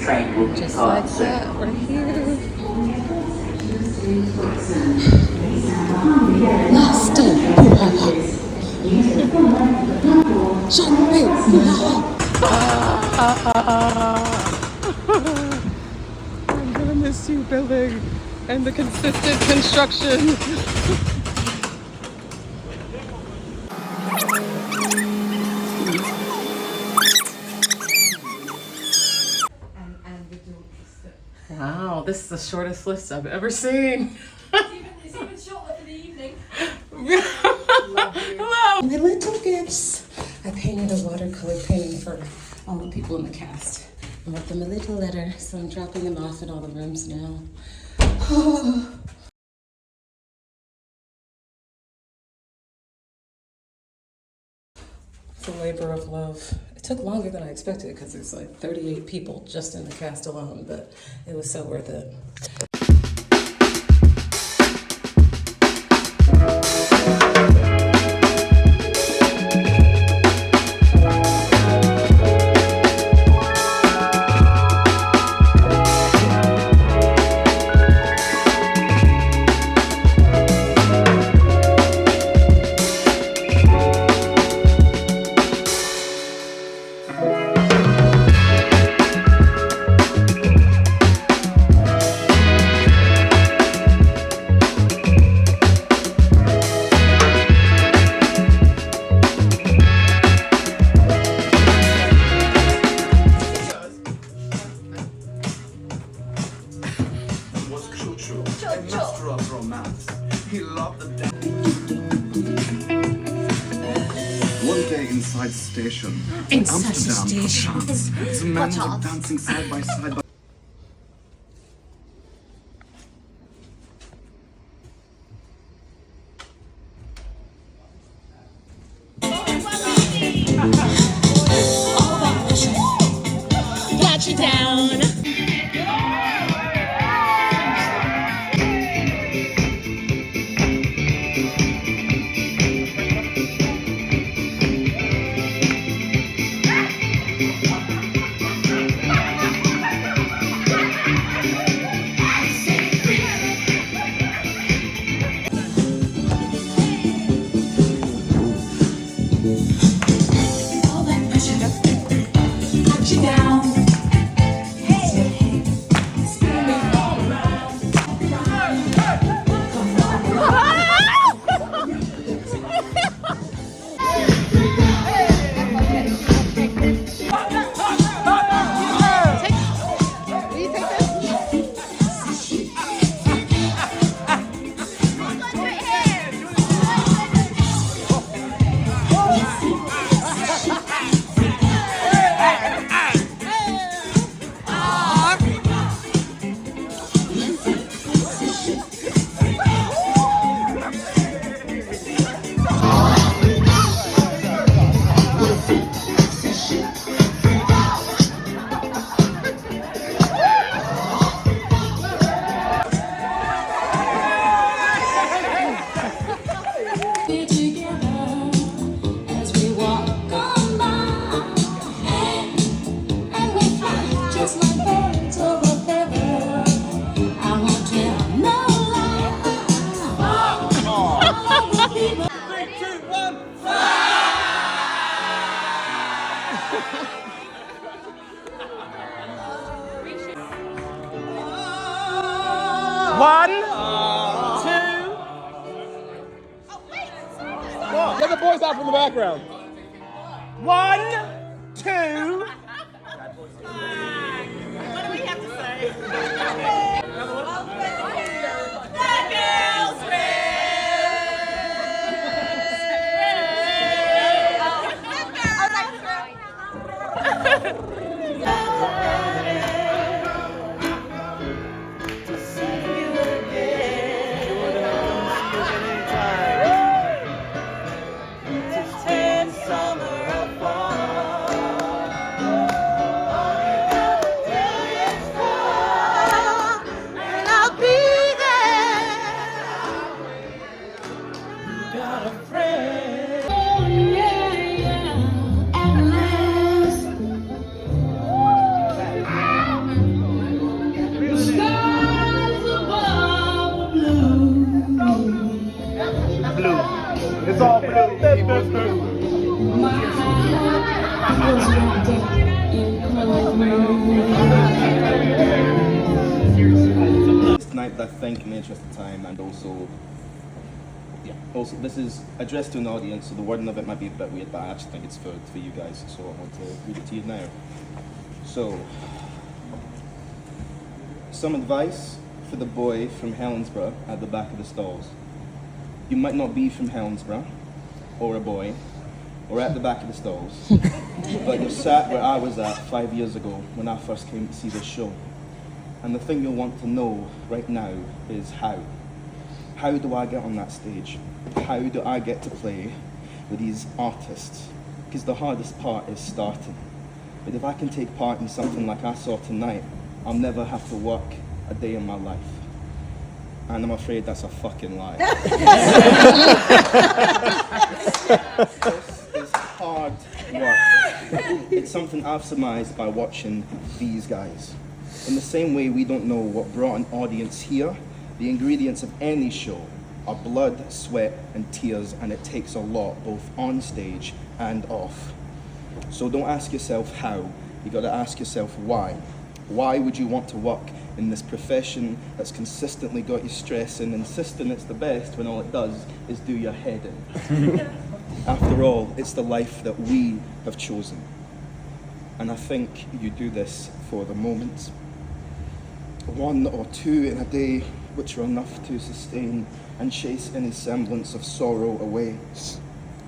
Just like that, right here. Last I'm gonna miss you, building, and the consistent construction. Wow, this is the shortest list I've ever seen. It's even shorter for the evening. Hello. My little gifts. I painted a watercolor painting for all the people in the cast. I wrote them a little letter, so I'm dropping them off at all the rooms now. It's a labor of love. It took longer than I expected because there's like 38 people just in the cast alone, but it was so worth it. Inside station. Inside Amsterdam, station. perchance. The men were dancing side by side. Got you down. One, two. Get the boys out from the background. 1, 2. What do we have to say? It's all blue. Tonight, I think, in the interest of time, and also this is addressed to an audience, so the wording of it might be a bit weird, but I actually think it's for you guys, so I want to read it to you now. So, some advice for the boy from Helensburgh at the back of the stalls. You might not be from Helensburgh, or a boy, or at the back of the stalls, but you're sat where I was at 5 years ago when I first came to see this show. And the thing you'll want to know right now is how. How do I get on that stage? How do I get to play with these artists? Because the hardest part is starting. But if I can take part in something like I saw tonight, I'll never have to work a day in my life. And I'm afraid that's a fucking lie. It's hard work. It's something I've surmised by watching these guys. In the same way we don't know what brought an audience here, the ingredients of any show are blood, sweat, and tears, and it takes a lot, both on stage and off. So don't ask yourself how, you gotta ask yourself why. Why would you want to work in this profession that's consistently got you stressing, insisting it's the best when all it does is do your head in? After all, it's the life that we have chosen. And I think you do this for the moments. 1 or 2 in a day, which are enough to sustain and chase any semblance of sorrow away.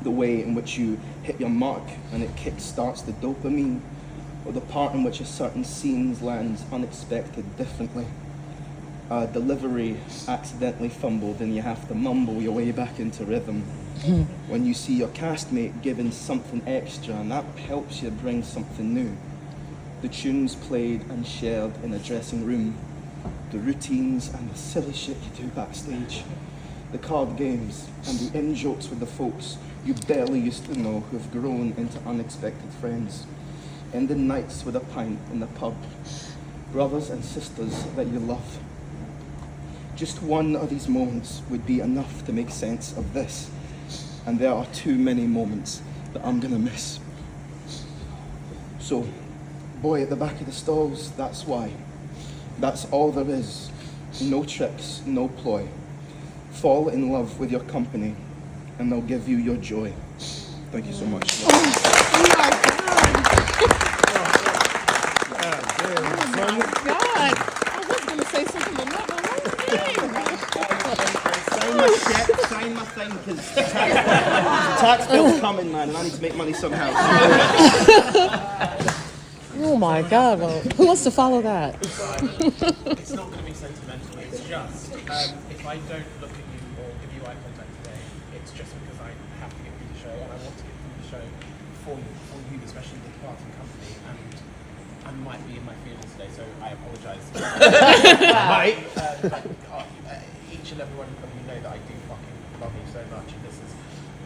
The way in which you hit your mark and it kick-starts the dopamine, or the part in which a certain scene lands unexpected differently. A delivery accidentally fumbled and you have to mumble your way back into rhythm. When you see your castmate giving something extra and that helps you bring something new. The tunes played and shared in a dressing room. The routines and the silly shit you do backstage. The card games and the in-jokes with the folks you barely used to know who've grown into unexpected friends. Ending nights with a pint in the pub. Brothers and sisters that you love. Just one of these moments would be enough to make sense of this. And there are too many moments that I'm gonna miss. So, boy at the back of the stalls, that's why. That's all there is. No tricks, no ploy. Fall in love with your company and they'll give you your joy. Thank you so much. Oh my God. I was going to say something, but not the whole Sign my check, sign my thing, because tax bill's coming, man, and I need to make money somehow. Oh my God, well, who wants to follow that? It's not going to be sentimental, it's just, if I don't look at you or give you eye contact today, it's just because I have to get through the show, and I want to get through the show for you, especially the departing company, and I might be in my feelings today, so I apologise. Each and every one of you know that I do fucking love you so much, and this is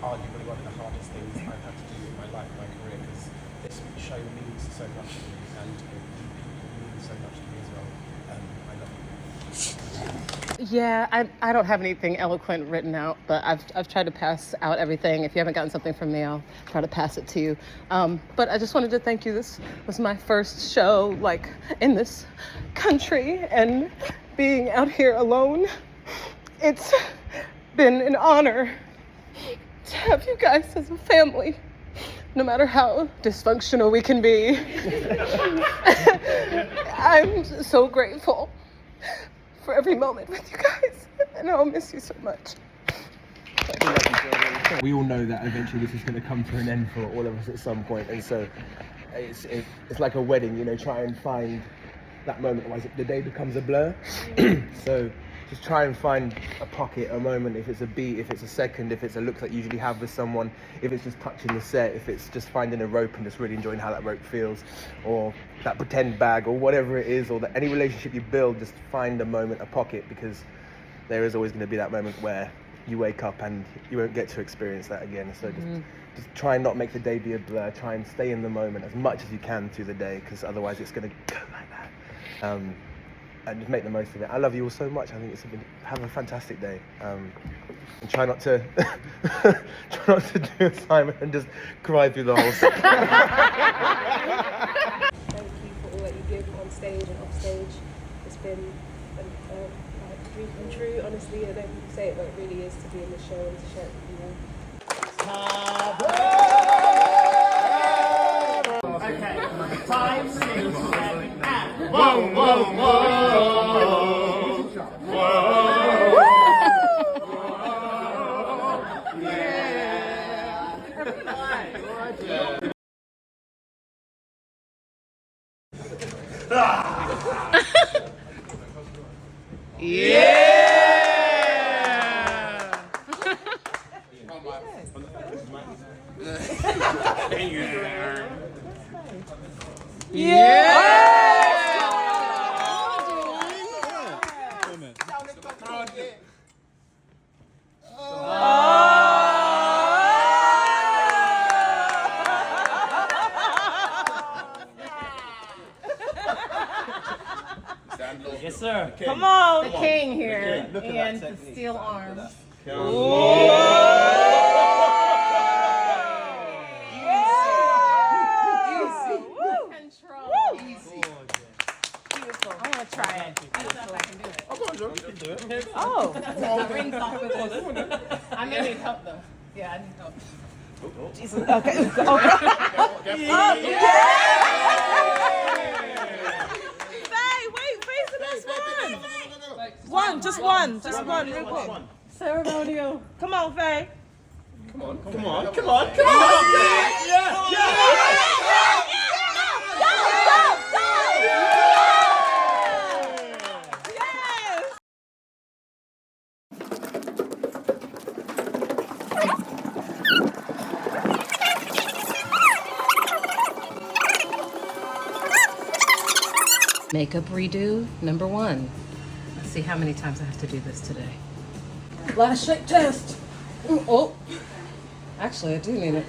arguably one of the hardest things I've had to do in my life, my career, because this show means so much to me, and it means so much to me as well. I love you. Yeah, I don't have anything eloquent written out, but I've tried to pass out everything. If you haven't gotten something from me, I'll try to pass it to you. But I just wanted to thank you. This was my first show, like, in this country, and being out here alone, it's been an honor to have you guys as a family, no matter how dysfunctional we can be. I'm so grateful for every moment with you guys, and I'll miss you so much. We all know that eventually this is going to come to an end for all of us at some point, and so it's like a wedding, you know, try and find that moment, otherwise the day becomes a blur. So just try and find a pocket, a moment, if it's a beat, if it's a second, if it's a look that you usually have with someone, if it's just touching the set, if it's just finding a rope and just really enjoying how that rope feels, or that pretend bag, or whatever it is, or that any relationship you build, just find a moment, a pocket, because there is always going to be that moment where you wake up and you won't get to experience that again. So just try and not make the day be a blur. Try and stay in the moment as much as you can through the day, because otherwise it's going to go like that. and just make the most of it. I love you all so much. I think it's been, have a fantastic day. And try not to do a Simon and just cry through the whole thing. Thank you for all that you give on stage and off stage. It's been a dream come true, honestly. I don't say it, but it really is to be in the show and to share it with you all. Okay, 5, 6, 7, and whoa, whoa, whoa, whoa, Yes, sir. Come on. The king here and the steel arms. I want to try it. I don't know if I can do it. Oh. The rings off with this. I may need help though. Yeah, I need help. Jesus. Okay. Just one, real quick. Ceremonial. Come on, Faye. Come on. Makeup redo number 1. Let's see how many times I have to do this today. Last shake test. Oh, actually I do need it.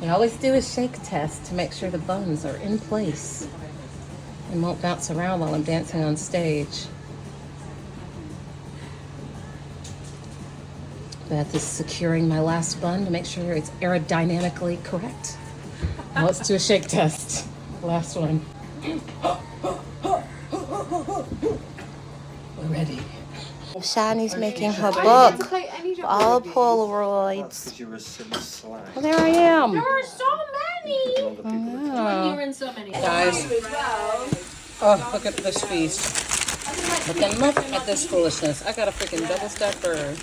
You always do a shake test to make sure the buns are in place and won't bounce around while I'm dancing on stage. Beth is securing my last bun to make sure it's aerodynamically correct. Now let's do a shake test. Last one. We're ready. Shan is making her book for all Polaroids. Well, there I am. There are so many. Oh. You're in so many. Guys, oh, look at this feast. Look at this foolishness. I got a freaking double stack burger.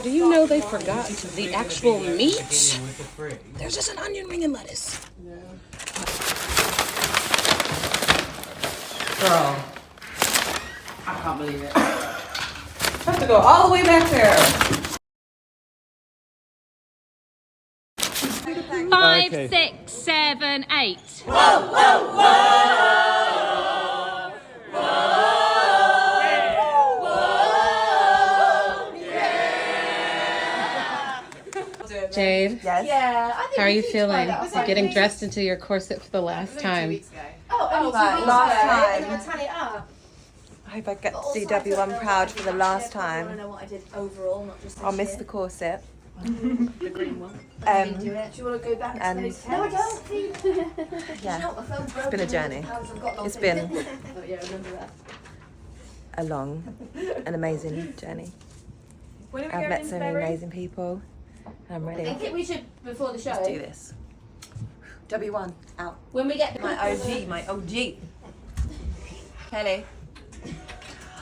Do you know they forgot the actual meat? There's just an onion ring and lettuce. Girl, I can't believe it. I have to go all the way back there. 5, 6, 7, 8. Whoa. Jade, Yes. Yeah, I think how are you feeling? that. You're getting dressed into your corset for the last time. Oh, last time. Tally it up. I hope I get to do W1 proud for the last I time. don't know what I did overall, not just this I'll miss year. the corset. The green one. Do Um, it. Do you want to go back and- to those No, I don't think. yeah, It's been a journey. It's been Oh, yeah, I remember that. a long and amazing journey. I've met so many amazing people. I'm I ready. think we should, before the show, Let's do this. W1 out. when we get My OG, my OG. Kelly.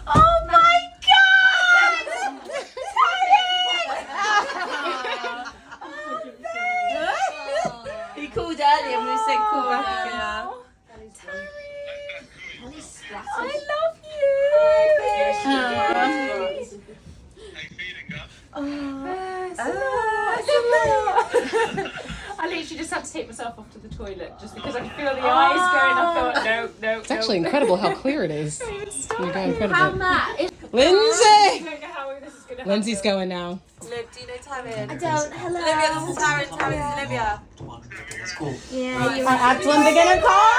Oh my god! He called earlier and we said call back again. I love you! I literally just had to take myself off to the toilet just because I could feel the eyes going. I thought, no. It's actually incredible how clear it is. When you go in front How of it. mad? Lindsay! I don't know how this is going to Lindsay's going now. Liv, do you know Tavern? I don't. Hello. Olivia, this is Tavern. Taverns Olivia. Yeah, you Act Linda get a call!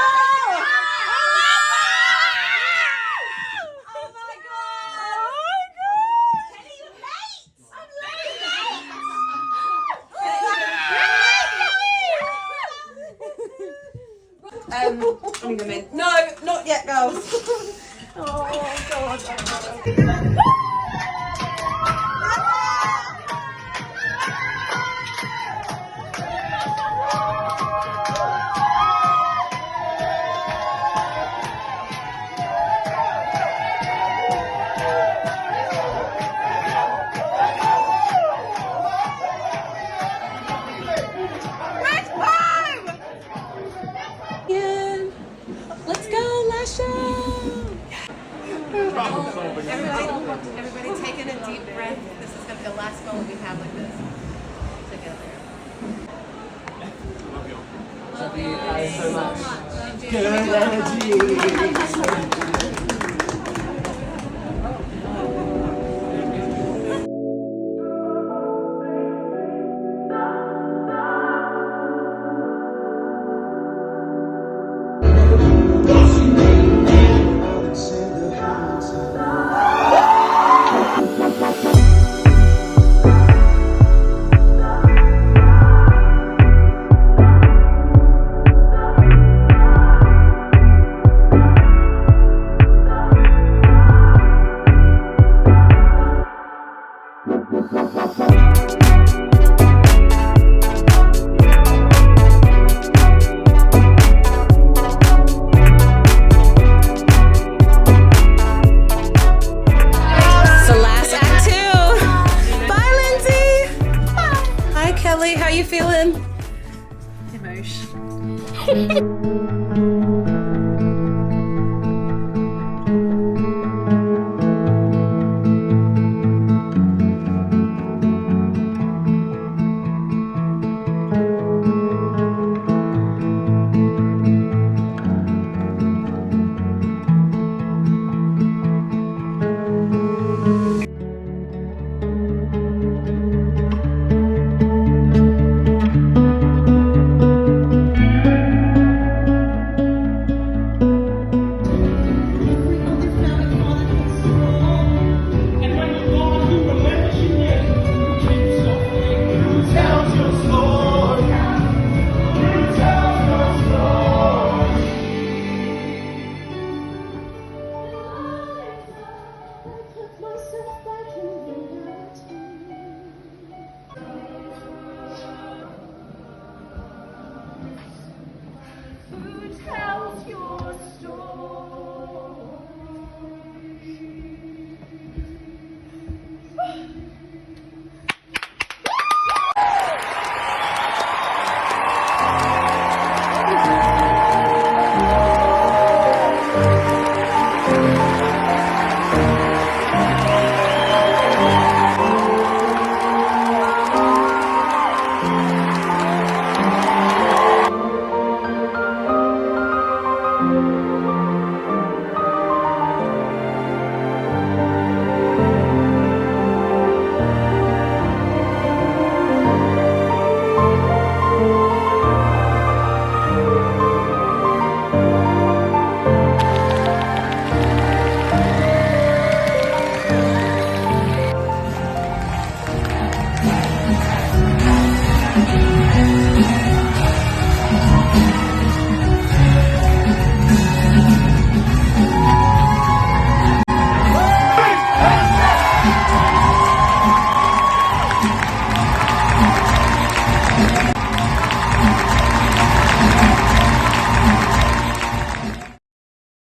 Bring them in. No, not yet, girls. Oh, God. Let's go, Lasha! Everybody taking a deep breath. This is going to be the last moment we have like this. Together. Love you guys so much. How you feeling? Myself back